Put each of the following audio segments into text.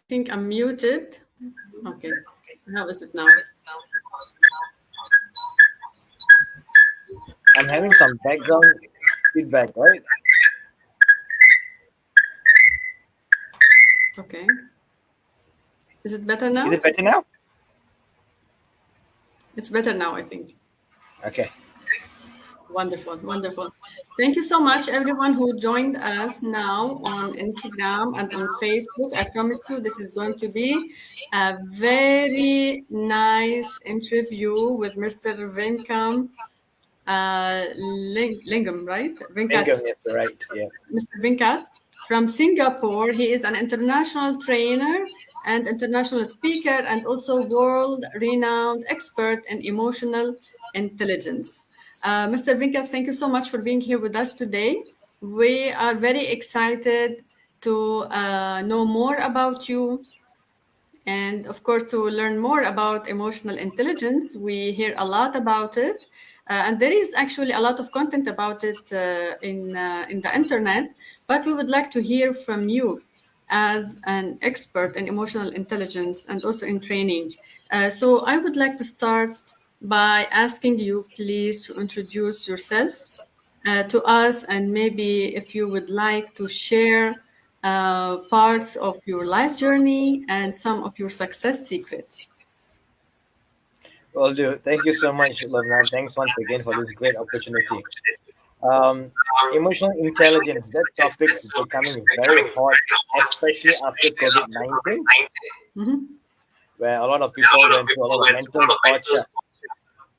think I'm muted. Okay. How is it now? I'm having some background feedback, right? Okay. Is it better now? Is it better now? It's better now, I think. Okay. Wonderful, wonderful. Thank you so much, everyone who joined us now on Instagram and on Facebook. I promise you this is going to be a very nice interview with Mr. Venkat Lingam, right? Lingam, yes, right, yeah. Mr. Venkat from Singapore. He is an international trainer and international speaker and also world-renowned expert in emotional intelligence. Mr. Venkat, thank you so much for being here with us today. We are very excited to know more about you and, of course, to learn more about emotional intelligence. We hear a lot about it. And there is actually a lot of content about it in the internet, but we would like to hear from you as an expert in emotional intelligence and also in training. So I would like to start by asking you, please, to introduce yourself to us, and maybe if you would like to share parts of your life journey and some of your success secrets. Will do. Thank you so much, Lavna. Thanks once again for this great opportunity. Emotional intelligence, that topic's becoming very hot, especially after COVID-19, where a lot of people went through a lot of mental torture,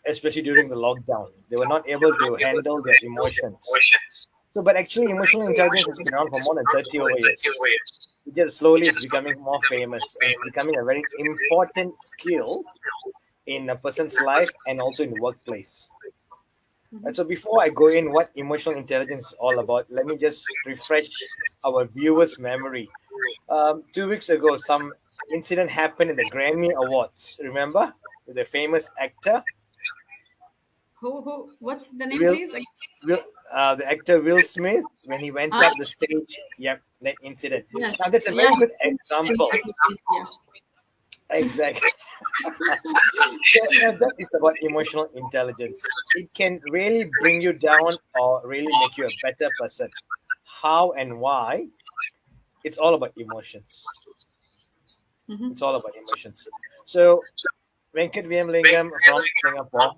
especially during the lockdown. They were not able to handle their emotions. So, but actually, emotional intelligence has been around for more than 30 over years. It just slowly is becoming more famous. And it's becoming a very important skill in a person's life and also in the workplace. And so before I go in what emotional intelligence is all about, let me just refresh our viewers' memory. 2 weeks ago, some incident happened in the Grammy Awards. Remember? With the famous actor. What's the name, Will, please? the actor Will Smith, when he went up the stage. Yep, that incident. Yes. Now, that's a very good example. Yeah. Exactly. So, that is about emotional intelligence. It can really bring you down or really make you a better person. How and why? It's all about emotions. It's all about emotions. So, Venkat V.M. Lingam from Singapore,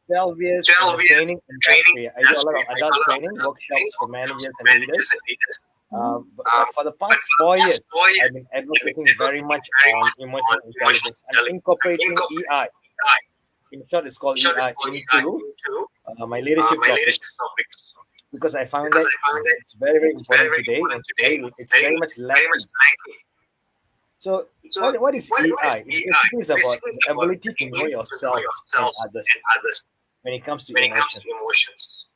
12 years in the training industry. I do a lot of adult training workshops for managers and leaders. But for the past 4 years, I've been advocating very much on emotional intelligence and incorporating EI. In short, it's called EI into my leadership topics, because I found that it's very, very important today, and it's very much lacking. So, what is EI? It's basically about the ability to know yourself and others when it comes to emotions.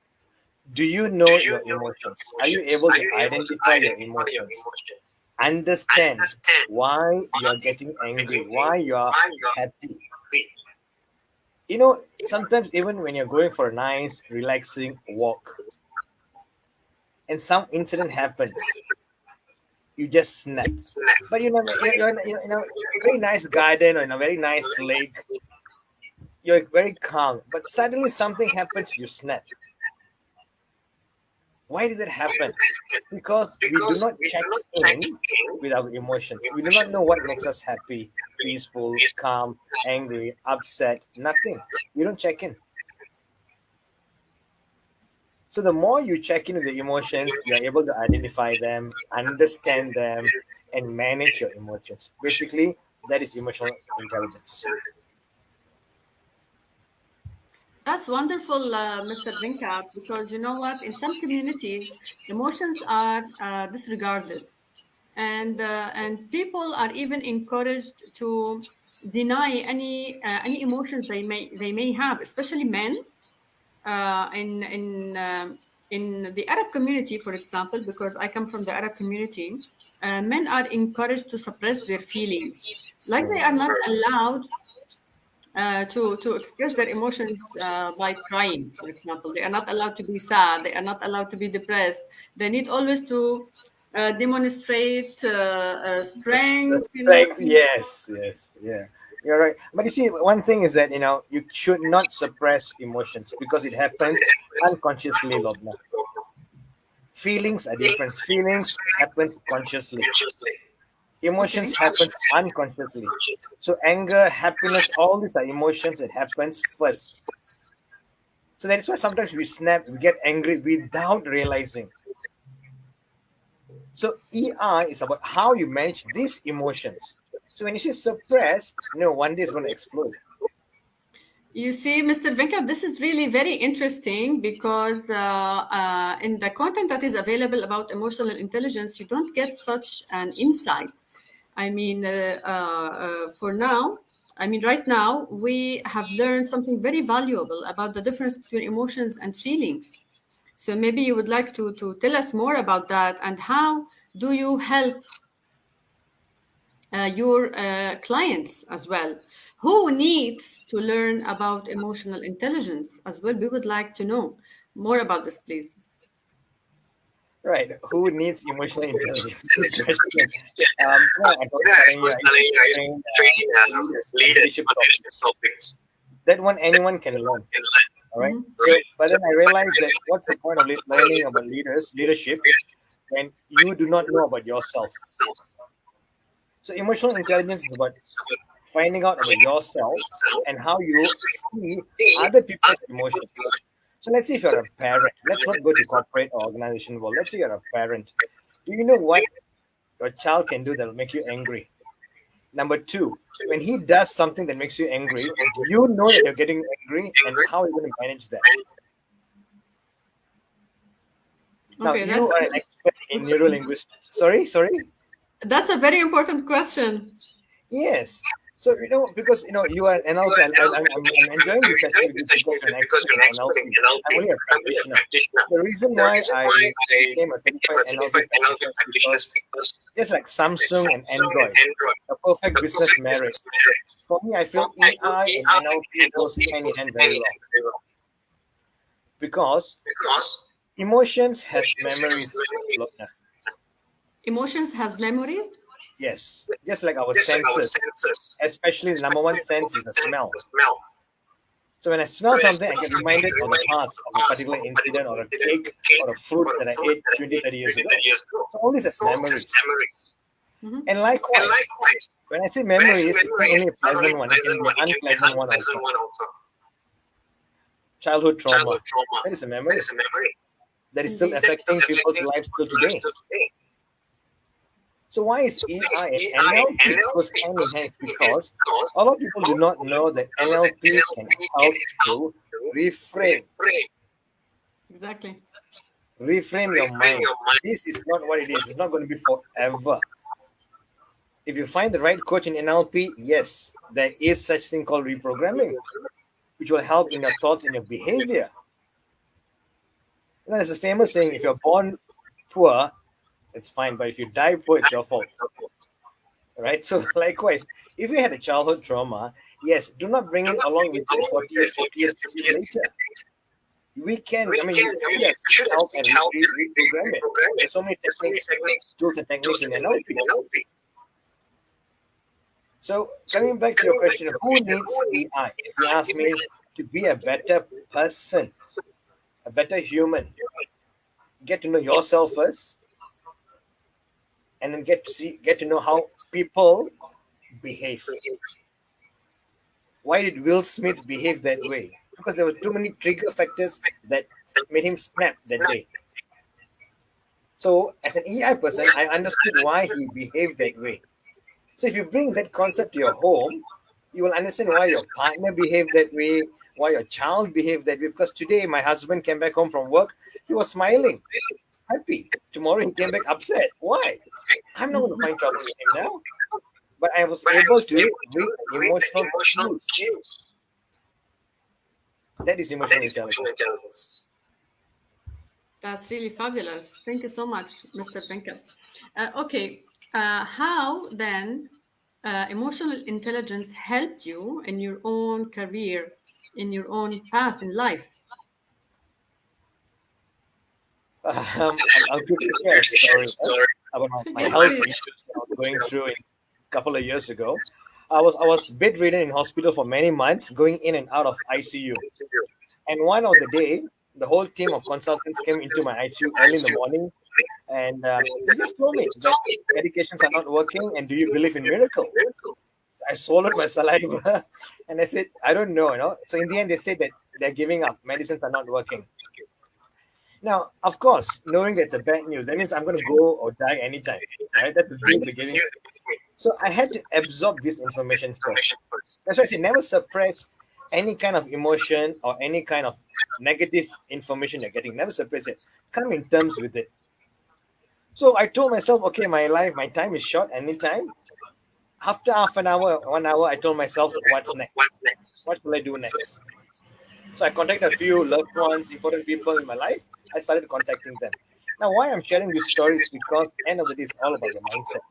Do you know your emotions? Are you able to identify your emotions? Understand why you're getting angry, why you're happy. You know, sometimes even when you're going for a nice, relaxing walk, and some incident happens, you just snap. But you're in a very nice garden or in a very nice lake, you're very calm. But suddenly something happens, you snap. Why did that happen? Because we do not check in with our emotions. We do not know what makes us happy, peaceful, calm, angry, upset, nothing. We don't check in. So the more you check in with the emotions, you're able to identify them, understand them, and manage your emotions. Basically, that is emotional intelligence. That's wonderful, Mr. Venkat, because you know what? In some communities, emotions are disregarded, and people are even encouraged to deny any emotions they may have, especially men. In the Arab community, for example, because I come from the Arab community, men are encouraged to suppress their feelings, like they are not allowed to express their emotions by crying, for example. They are not allowed to be sad. They are not allowed to be depressed. They need always to demonstrate strength. Yes, yeah. You're right. But you see, one thing is that you should not suppress emotions because it happens unconsciously, Lobna. Feelings are different. Feelings happen consciously. Emotions happen unconsciously. So anger, happiness, all these are emotions that happens first. So that is why sometimes we snap, we get angry without realizing. So EI is about how you manage these emotions. So when you say suppress, one day it's going to explode. You see, Mr. Venkat, this is really very interesting because in the content that is available about emotional intelligence, you don't get such an insight. I mean, for now, right now, we have learned something very valuable about the difference between emotions and feelings. So maybe you would like to tell us more about that, and how do you help your clients as well, who needs to learn about emotional intelligence as well? We would like to know more about this, please. Right. Who needs emotional intelligence? Good question. Well, I was telling you, I train leadership topics. That one anyone can learn. All right. So, but then I realized that what's the point of learning about leadership, when you do not know about yourself? So, emotional intelligence is about finding out about yourself and how you see other people's emotions. So let's say if you're a parent, let's not go to corporate or organization world. Let's say you're a parent. Do you know what your child can do that will make you angry? Number two, when he does something that makes you angry, do you know that you're getting angry and how are you going to manage that? Now, Okay, you are an expert in neurolinguistics. Sorry? that's a very important question. Yes. So, because, you are an NLP, I'm enjoying this session with you because you're an expert in NLP. I'm only a practitioner. The reason why I became a certified NLP practitioner is because just like Samsung and Android, a perfect business marriage. For me, I feel EI and NLP goes hand in hand very well. Because emotions has memories, Lorna. Emotions has memories. Yes, just like our senses, especially the number one sense is the smell. So when I smell something, I get reminded of the past, of a particular incident or a cake or a fruit that I ate 20, 30 years ago. So all these as memories. Mm-hmm. And likewise, when I say memories, it's not only a pleasant one, it can be an unpleasant one also. Childhood trauma, that is a memory that is still affecting people's lives till today. So why is EI and NLP goes hand in hand? Because a lot of people do not know that NLP can help to reframe. Exactly. Reframe your mind. This is not what it is. It's not going to be forever. If you find the right coach in NLP, yes, there is such thing called reprogramming, which will help in your thoughts and your behavior. There's a famous saying: if you're born poor, it's fine, but if you die poor, it's your fault. Right? So likewise, if you had a childhood trauma, yes, do not bring it along with you 40 years, 50 years, 60 years later. We can, you should help and reprogram it. There's so many techniques, tools and techniques in NLP. So coming back to your question, who needs EI? If you ask me, to be a better person, a better human, get to know yourself first, and then get to know how people behave. Why did Will Smith behave that way? Because there were too many trigger factors that made him snap that day. So as an EI person, I understood why he behaved that way. So if you bring that concept to your home, you will understand why your partner behaved that way, why your child behaved that way. Because today my husband came back home from work, he was smiling, happy. Tomorrow he came back upset. Why? I'm not going to find trouble with him now. But I was able to read emotional cues. That is emotional intelligence. That's really fabulous. Thank you so much, Mr. Venkat. Okay, how then emotional intelligence helped you in your own career, in your own path in life? I'll quickly share a story. about my Yes, health please. issues that I was going through a couple of years ago. I was bedridden in hospital for many months, going in and out of ICU. And one of the day, the whole team of consultants came into my ICU early in the morning, and they just told me that medications are not working. And do you believe in miracle? I swallowed my saliva, and I said, I don't know, you know. So in the end, they said that they're giving up. Medicines are not working. Now, of course, knowing that's a bad news, that means I'm going to go or die anytime, right? That's the news they're giving. So I had to absorb this information first. That's why I say never suppress any kind of emotion or any kind of negative information you're getting. Never suppress it. Come in terms with it. So I told myself, okay, my time is short anytime. After half an hour, 1 hour, I told myself, what's next? What will I do next? So I contacted a few loved ones, important people in my life. I started contacting them. Now, why I'm sharing this story is because end of the day is all about your mindset.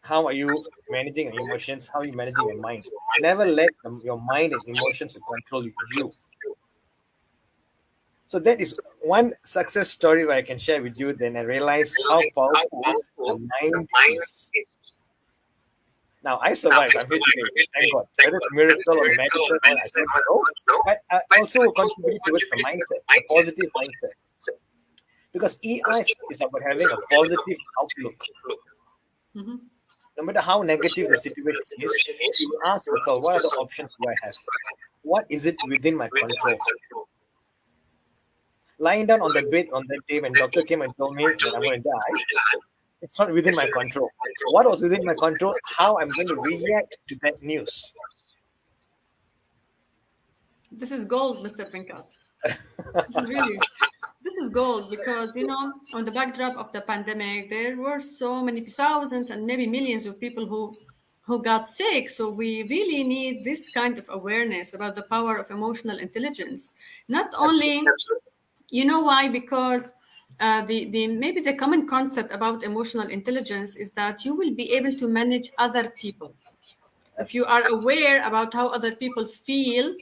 How are you managing your emotions? How are you managing your mind? Never let your mind and emotions control you. So that is one success story where I can share with you. Then I realized how powerful the mind is. Now I survived. I'm here today. Thank God. Whether it's a miracle or medicine, I don't know. But I also contribute towards the mindset, a positive mindset. Because EI is about having a positive outlook. Mm-hmm. No matter how negative the situation is, you ask yourself, what are the options do I have? What is it within my control? Lying down on the bed on that day when doctor came and told me that I'm going to die, it's not within my control. What was within my control? How I'm going to react to that news. This is gold, Mr. Venkat. This is gold because, you know, on the backdrop of the pandemic, there were so many thousands and maybe millions of people who got sick. So we really need this kind of awareness about the power of emotional intelligence. Not only, you know why? Because the maybe the common concept about emotional intelligence is that you will be able to manage other people if you are aware about how other people feel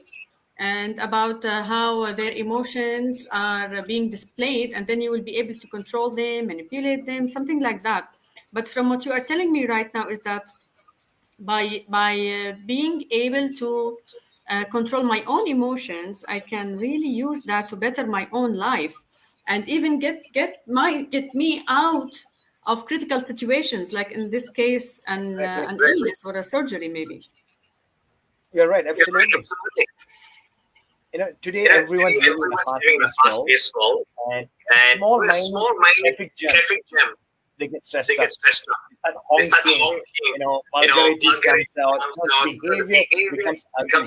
and about how their emotions are being displayed, and then you will be able to control them, manipulate them, something like that. But from what you are telling me right now is that by being able to control my own emotions, I can really use that to better my own life, and even get me out of critical situations, like in this case, Exactly. an illness or a surgery, maybe. You're right, absolutely. You know, today everyone's living in a fast-paced world, and small, minor traffic jam, they get stressed up. They start honking. You know, vulgarities comes out. Behavior becomes ugly.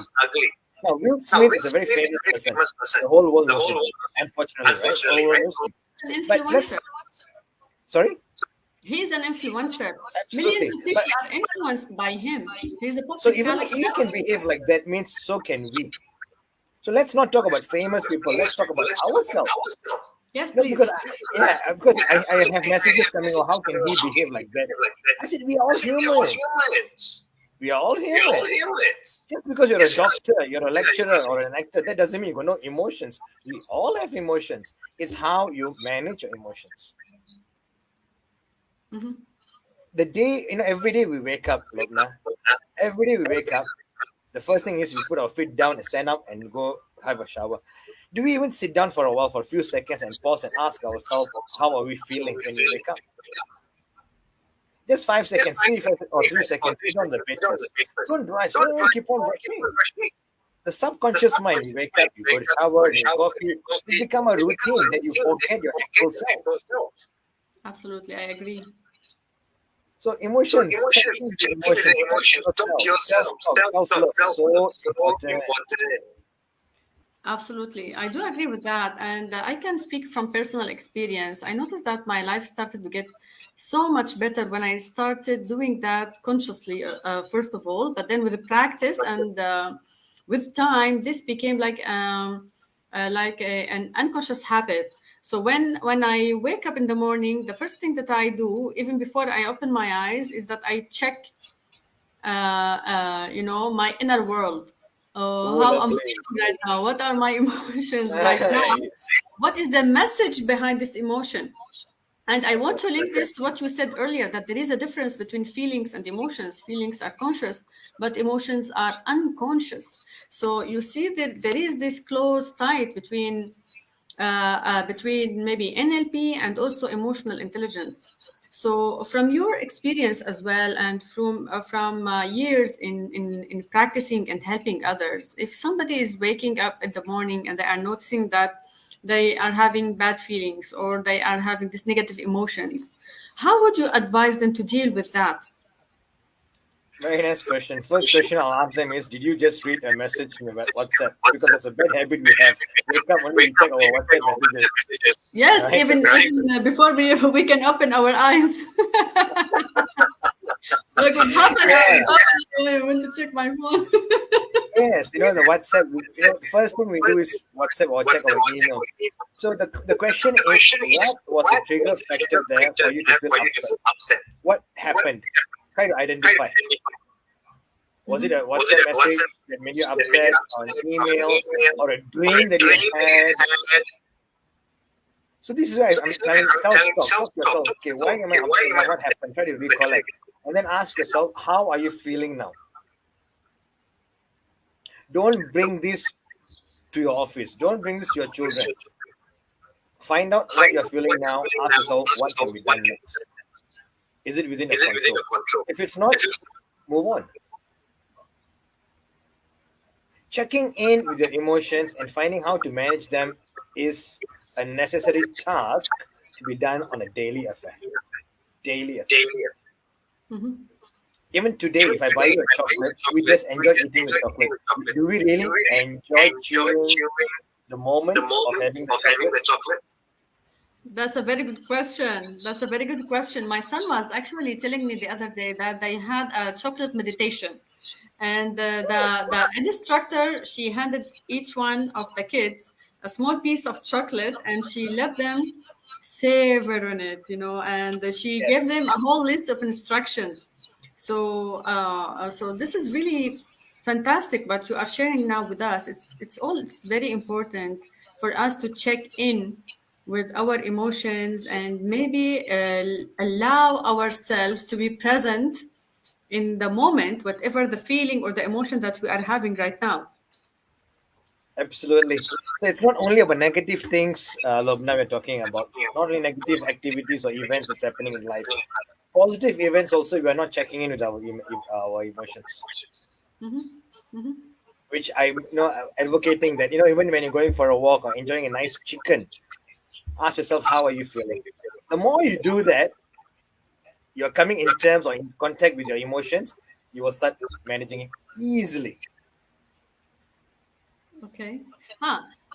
Now, Will Smith is a very famous person. The whole world knows him. Unfortunately, right? The whole world knows him. An But let's. influencer. Sorry. He's an influencer. Millions Absolutely. of people are influenced by him. He's a So public even character. he can behave like that means so can we. So let's not talk about famous people. Let's talk about ourselves. Yes, No, please. because I have messages coming. Oh, how can he behave like that? I said we are all humans. We are all humans. Just because you're a doctor, you're a lecturer, or an actor, that doesn't mean you got no emotions. We all have emotions. It's how you manage your emotions. Mhm. The day, every day we wake up, Lobna. Every day we wake up. The first thing is we put our feet down and stand up and go have a shower. Do we even sit down for a while, for a few seconds, and pause and ask ourselves, how are we feeling when we wake up? Just 5 seconds, 3 seconds, sit on the bed first. Don't rush, don't keep on rushing. The subconscious mind, you wake up, you go to shower, you coffee, it become a routine that you forget your actual self. Absolutely, I agree. So emotions, checking the emotions, talk to yourself, self-love, so important. Absolutely. I do agree with that. And I can speak from personal experience. I noticed that my life started to get so much better when I started doing that consciously, first of all, but then with the practice and with time, this became an unconscious habit. So when I wake up in the morning, the first thing that I do, even before I open my eyes, is that I check my inner world. Oh, How I'm lovely. feeling right now. What are my emotions right now? Nice. What is the message behind this emotion? And I want to link this to what you said earlier, that there is a difference between feelings and emotions. Feelings are conscious, but emotions are unconscious. So you see that there is this close tie between maybe NLP and also emotional intelligence. So from your experience as well, and from years in practicing and helping others, if somebody is waking up in the morning and they are noticing that they are having bad feelings or they are having these negative emotions, how would you advise them to deal with that? Very nice question. First question I'll ask them is, did you just read a message in WhatsApp? Because that's a bad habit we have. Wake up only we check our WhatsApp messages. Yes, Right? even before we can open our eyes. Look, in half an hour, I went to check my phone. Yes, the WhatsApp, the first thing we do is WhatsApp or check our emails. So the question is, what was the trigger factor there for you to feel upset? What happened? Try to identify. Was it a WhatsApp message that made you upset, or an email, or a dream that you had? So this is why I'm trying to talk to yourself. Okay, why am I upset now? What happened? Try to recollect. And then ask yourself, how are you feeling now? Don't bring this to your office. Don't bring this to your children. Find out what you're feeling now. Ask yourself, what can be done next? Is it within your control? If it's not, move on. Checking in with your emotions and finding how to manage them is a necessary task to be done on a daily affair. Mm-hmm. Even today, if I buy you a chocolate, we just enjoy eating the chocolate. Do we really enjoy chewing the moment of having the chocolate? That's a very good question. My son was actually telling me the other day that they had a chocolate meditation. And the instructor, she handed each one of the kids a small piece of chocolate and she let them savor on it, and she gave them a whole list of instructions. So so this is really fantastic what you are sharing now with us. It's very important for us to check in with our emotions and maybe allow ourselves to be present in the moment, whatever the feeling or the emotion that we are having right now. Absolutely. So it's not only about negative things, Lobna, we're talking about. Not only negative activities or events that's happening in life. Positive events also, we are not checking in with our emotions. Mm-hmm. Mm-hmm. Which I'm advocating that, even when you're going for a walk or enjoying a nice chicken, ask yourself, how are you feeling? The more you do that, you're coming in terms or in contact with your emotions, you will start managing it easily. Okay.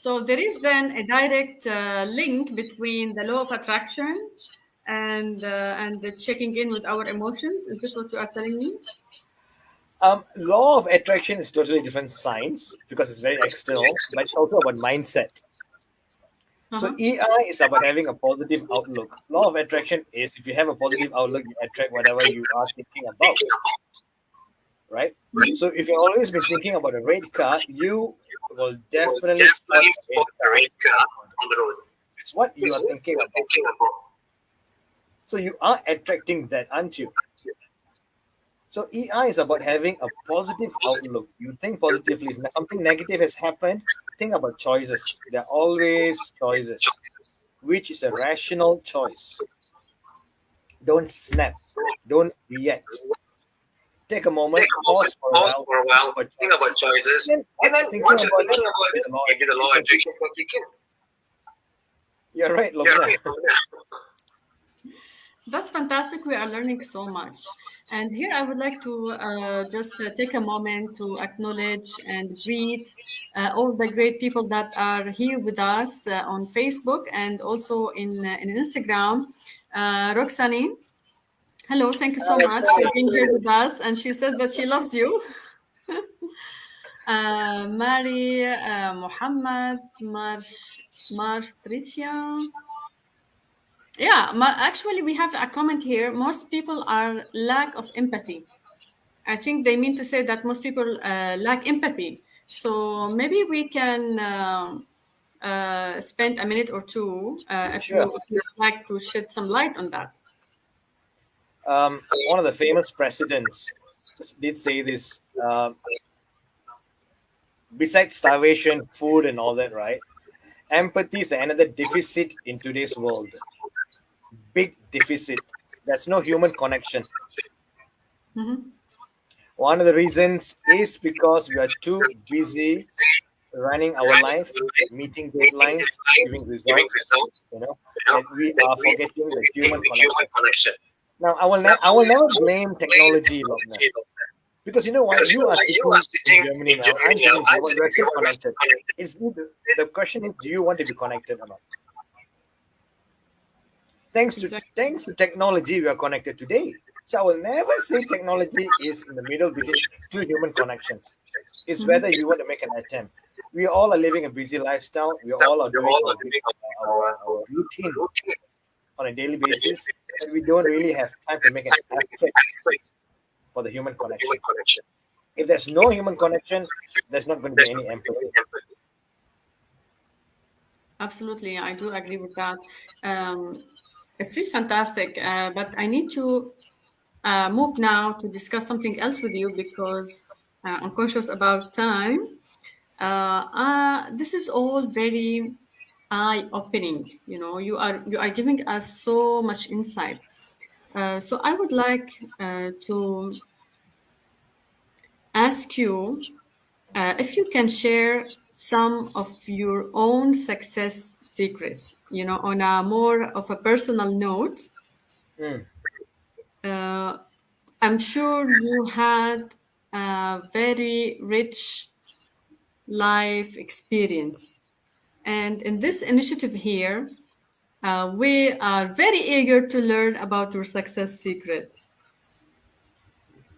So there is then a direct link between the law of attraction and the checking in with our emotions. Is this what you are telling me? Law of attraction is totally different science because it's very external, but it's also about mindset. So EI is about having a positive outlook. Law of attraction is, if you have a positive outlook, you attract whatever you are thinking about. Right? So if you've always been thinking about a red car, you will definitely spot a red car on the road. It's what you are thinking about. So you are attracting that, aren't you? So EI is about having a positive outlook. You think positively. If something negative has happened, think about choices. There are always choices. Which is a rational choice? Don't snap. Don't react. Take a moment, pause for a while, think about choices, and then once you're thinking about it, maybe the law of attraction can kick in. You're right, Lobna. That's fantastic. We are learning so much. And here I would like to just take a moment to acknowledge and greet all the great people that are here with us on Facebook and also in Instagram. Roxani, hello, thank you so much for being here with us. And she said that she loves you. Mary, Muhammad, Tricia. Yeah, actually, we have a comment here. Most people are lack of empathy. I think they mean to say that most people lack empathy. So maybe we can spend a minute or two if Sure. you would like to shed some light on that. One of the famous presidents did say this. Besides starvation, food, and all that, right? Empathy is another deficit in today's world. Big deficit. There's no human connection. Mm-hmm. One of the reasons is because we are too busy running our life, meeting deadlines, giving results, and we are forgetting the human connection. Now, I will never blame technology, Lobna, because you know what? You are sitting in Germany now. I'm sitting in Germany. We're still connected. The question is, do you want to be connected or not? Thanks to technology, we are connected today. So I will never say technology is in the middle between two human connections. It's whether you want to make an attempt. We all are living a busy lifestyle. We all are doing our routine on a daily basis, and we don't really have time to make an effort for the human connection. If there's no human connection, there's not going to be any empathy. Absolutely, I do agree with that. It's really fantastic, but I need to move now to discuss something else with you because I'm conscious about time. This is all very eye-opening. You are giving us so much insight. So I would like to ask you if you can share some of your own success secrets, on a more of a personal note. I'm sure you had a very rich life experience. And in this initiative here, we are very eager to learn about your success secrets.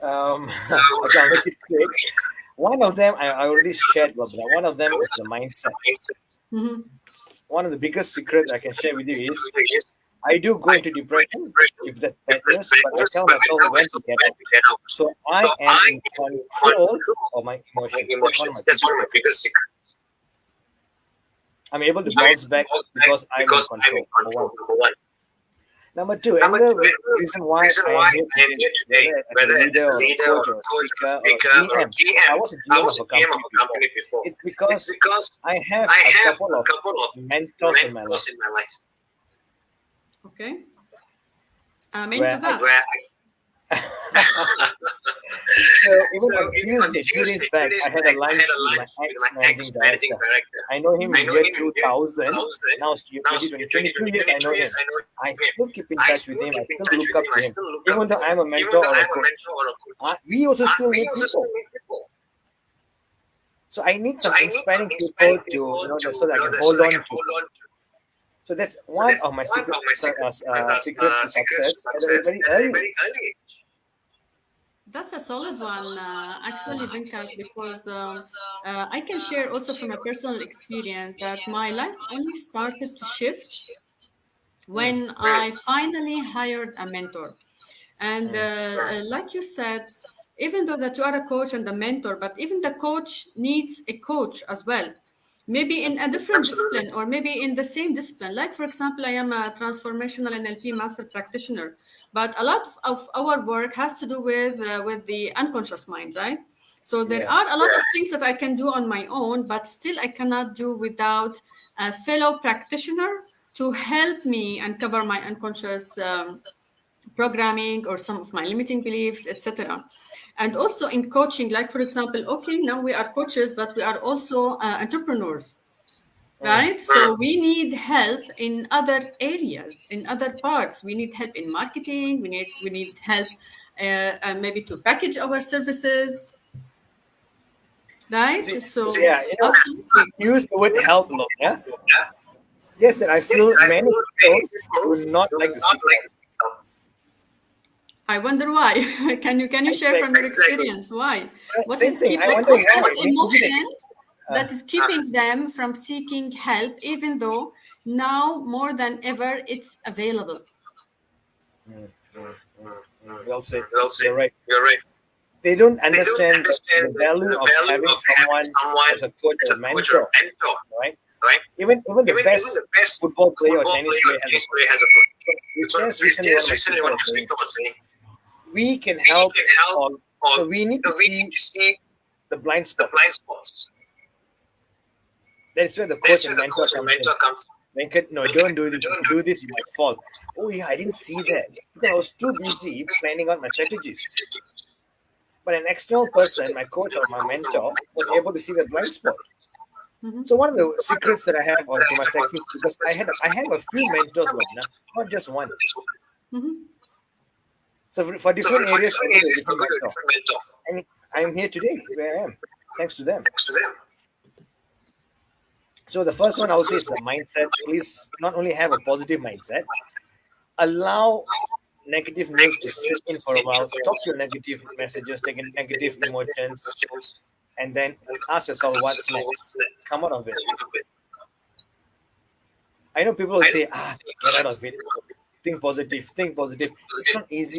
Okay, I'll make it quick. One of them I already shared, Babla. One of them is the mindset. Mm-hmm. One of the biggest secrets I can share with you is I do go into depression if that's bad news, but I tell myself when to get out. So I am in control of my emotions. That's one of my biggest secrets. I'm able to bounce back because I'm in control. Number one. Number two, another reason why I am here today, whether as a leader or coach or GM, I was a GM of a company before. It's because I have a couple of mentors in my life. Okay. I'm into that. So even on Tuesday, 2 days back, I had a lunch with my ex-managing director. I know him in year 2000. Now it's 22 years I know him. I still keep in touch with him. I still look up to him. Even though I'm a mentor or a coach, we also still need people. So I need some inspiring people to, so that I can hold on to. So that's one of my secrets to success at a very early age. That's a solid one, actually, Venkat, because I can share also from a personal experience that my life only started to shift when I finally hired a mentor. And like you said, even though that you are a coach and a mentor, but even the coach needs a coach as well. Maybe in a different discipline or maybe in the same discipline. Like, for example, I am a transformational NLP master practitioner, but a lot of our work has to do with the unconscious mind, right? So there are a lot of things that I can do on my own, but still I cannot do without a fellow practitioner to help me uncover my unconscious programming or some of my limiting beliefs, etc. And also in coaching, like for example, okay, now we are coaches, but we are also entrepreneurs, right? So we need help in other areas, in other parts. We need help in marketing. We need help maybe to package our services, right? So absolutely. Use the word help, yeah. Yes, that I feel many people do not like the secret. I wonder why. Can you share from your experience why? What is emotion that is keeping them from seeking help, even though now more than ever it's available? Well said. You're right. They don't understand the value of having someone as a coach or mentor, right? Even the best football player or tennis player has a coach. Just recently one of my speaker was saying, we can help, or we need to see the blind spots. That's where the coach and mentor comes in. Venkat, no, don't do this. If you do this, you might fall. Oh yeah, I didn't see that. Because I was too busy planning out my strategies. But an external person, my coach or my mentor, was able to see the blind spot. So one of the secrets that I have to my success, because I have a few mentors, not just one. So for different areas, I have a different mentor. And I'm here today where I am, thanks to them. So the first one I would say is the mindset. Please not only have a positive mindset, allow negative news to sit in for a while, talk your negative messages, take in negative emotions, and then ask yourself what's next. Come out of it. I know people will say, get out of it. Think positive. It's not easy.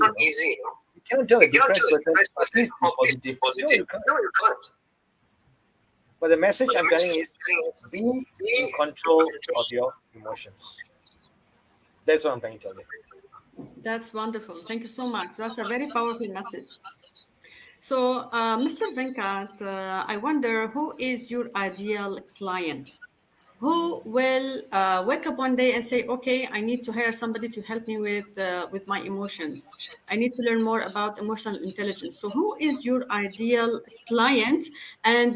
You cannot tell a depressed person, please be positive. No, you can't. But the message I'm telling is, be in control of your emotions. That's what I'm trying to tell you. That's wonderful. Thank you so much. That's a very powerful message. So, Mr. Venkat, I wonder, who is your ideal client? Who will wake up one day and say, okay, I need to hire somebody to help me with my emotions. I need to learn more about emotional intelligence. So who is your ideal client? And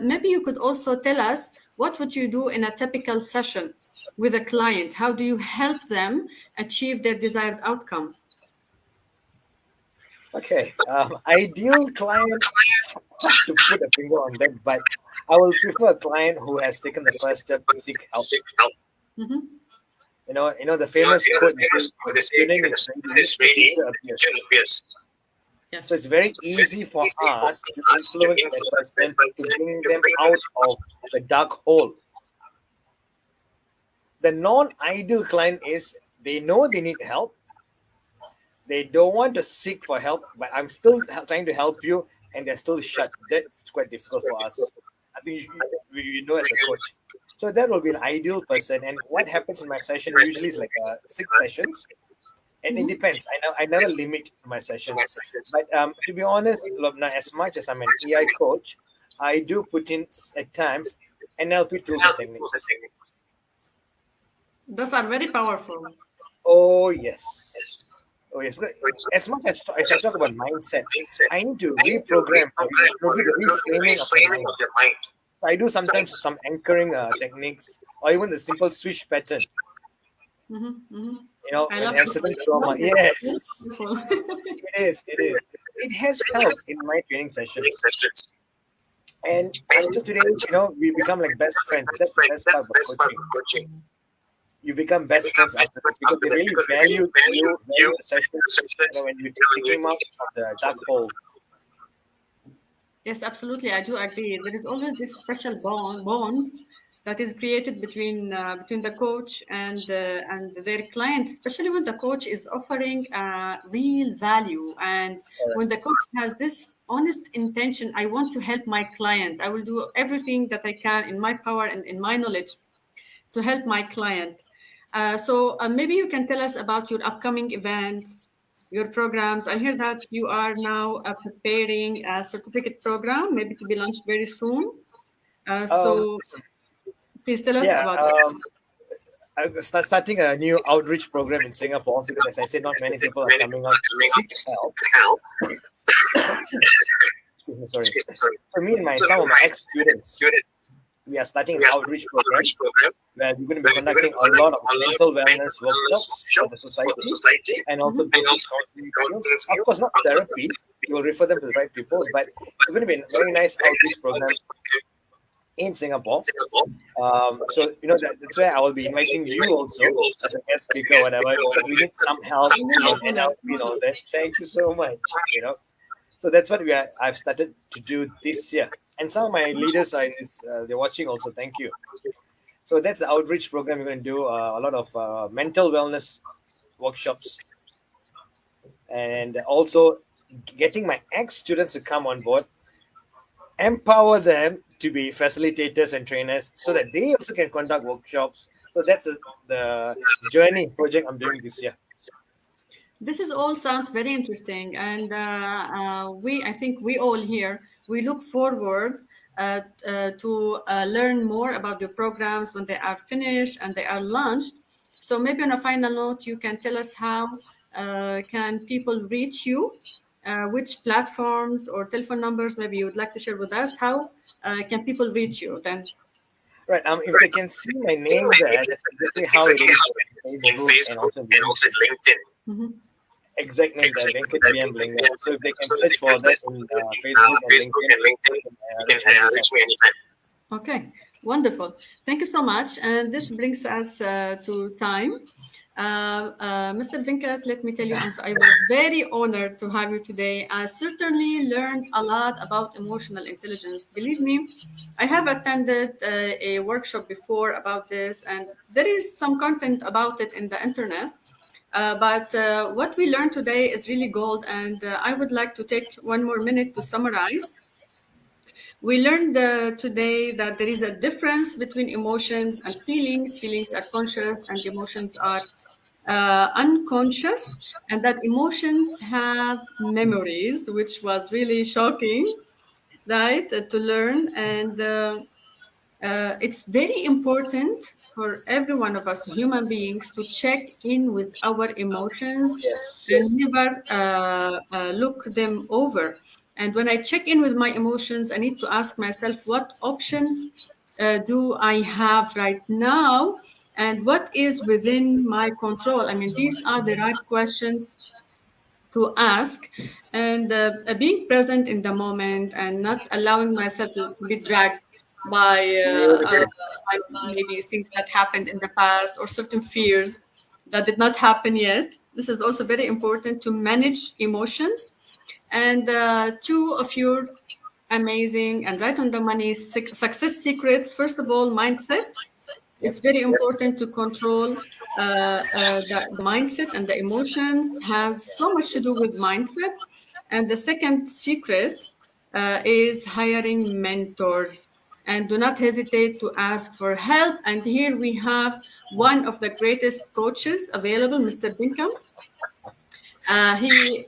maybe you could also tell us, what would you do in a typical session with a client? How do you help them achieve their desired outcome? Okay, ideal client, to put a finger on that, but I will prefer a client who has taken the first step to seek help. Mm-hmm. You know the famous quote, the student is ready, the teacher appears. Yes. So it's very easy for us to influence that person, to bring them out of the dark hole. The non-ideal client is, they know they need help. They don't want to seek for help, but I'm still trying to help you, and they're still shut. That's quite difficult for us. I think you know as a coach. So that will be an ideal person. And what happens in my session usually is like 6 sessions. And it depends. I never limit my sessions. But to be honest, Lobna, as much as I'm an EI coach, I do put in at times NLP tools and techniques. Those are very powerful. Oh, yes. Oh, yes. As much as I talk about mindset, I need to reprogram, do the reframing of your mind. So I do sometimes some anchoring techniques, or even the simple switch pattern. You know, when you have certain trauma. Yes, it is. It has helped in my training sessions. And until today, you know, we become like best friends. That's the best part of coaching. You become best friends after that, because they really value the sessions, you know, when you came out from the dark hole. Yes, absolutely. I do agree. There is always this special bond that is created between the coach and their client, especially when the coach is offering real value, and when the coach has this honest intention. I want to help my client. I will do everything that I can in my power and in my knowledge to help my client. So maybe you can tell us about your upcoming events, your programs. I hear that you are now preparing a certificate program, maybe to be launched very soon. So please tell us about that. I'm starting a new outreach program in Singapore, because, as I said, not many people are coming out to seek help. Sorry. For me and some of my ex-students, we are starting an outreach program where we're going to be conducting a lot of mental wellness workshops for the society, and also basic counseling skills. Of course, not therapy. We will refer them to the right people, but it's going to be a very nice outreach program in Singapore. So, you know, that's where I will be inviting you also as a guest speaker or whatever, because we need some help and help, you know, that. Thank you so much, you know. So that's what I've started to do this year. And some of my leaders are in this, they're watching also. Thank you. So that's the outreach program. We're going to do a lot of mental wellness workshops, and also getting my ex-students to come on board empower them to be facilitators and trainers so that they also can conduct workshops. So that's the journey project I'm doing this year. This is all sounds very interesting, and I think we all here, we look forward to learn more about the programs when they are finished and they are launched. So maybe on a final note, you can tell us how can people reach you, which platforms or telephone numbers maybe you would like to share with us. How can people reach you then? Right. If they can see my name there, that's exactly how it is in Facebook and also LinkedIn. Mm-hmm. Exact name there, Venkat V.M. Lingam. So if they can search for that in Facebook and LinkedIn, you can reach me anytime. Okay, wonderful. Thank you so much. And this brings us to time. Mr. Venkat, let me tell you, I was very honored to have you today. I certainly learned a lot about emotional intelligence. Believe me, I have attended a workshop before about this, and there is some content about it in the internet. But what we learned today is really gold, and I would like to take one more minute to summarize. We learned today that there is a difference between emotions and feelings. Feelings are conscious and emotions are unconscious, and that emotions have memories, which was really shocking, right, to learn. And it's very important for every one of us human beings to check in with our emotions Yes. and never look them over. And when I check in with my emotions, I need to ask myself, what options do I have right now? And what is within my control? I mean, these are the right questions to ask, and being present in the moment and not allowing myself to be dragged by, by maybe things that happened in the past or certain fears that did not happen yet. This is also very important to manage emotions. And two of your amazing and right on the money success secrets. First of all, mindset. It's very important to control the mindset, and the emotions has so much to do with mindset. And the second secret is hiring mentors. And do not hesitate to ask for help. And here we have one of the greatest coaches available, Mr. Binkham. He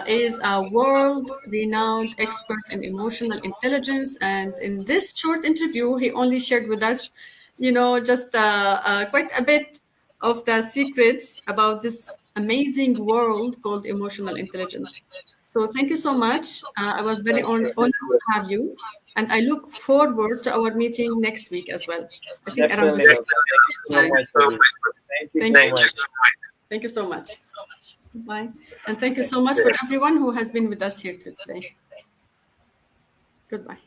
is a world-renowned expert in emotional intelligence, and in this short interview, he only shared with us, just quite a bit of the secrets about this amazing world called emotional intelligence. So thank you so much. I was very honored to have you, and I look forward to our meeting next week as well. I think around the Definitely. same time. Thank you so much. Thank you so much. Bye. And thank you so much for everyone who has been with us here today. Goodbye.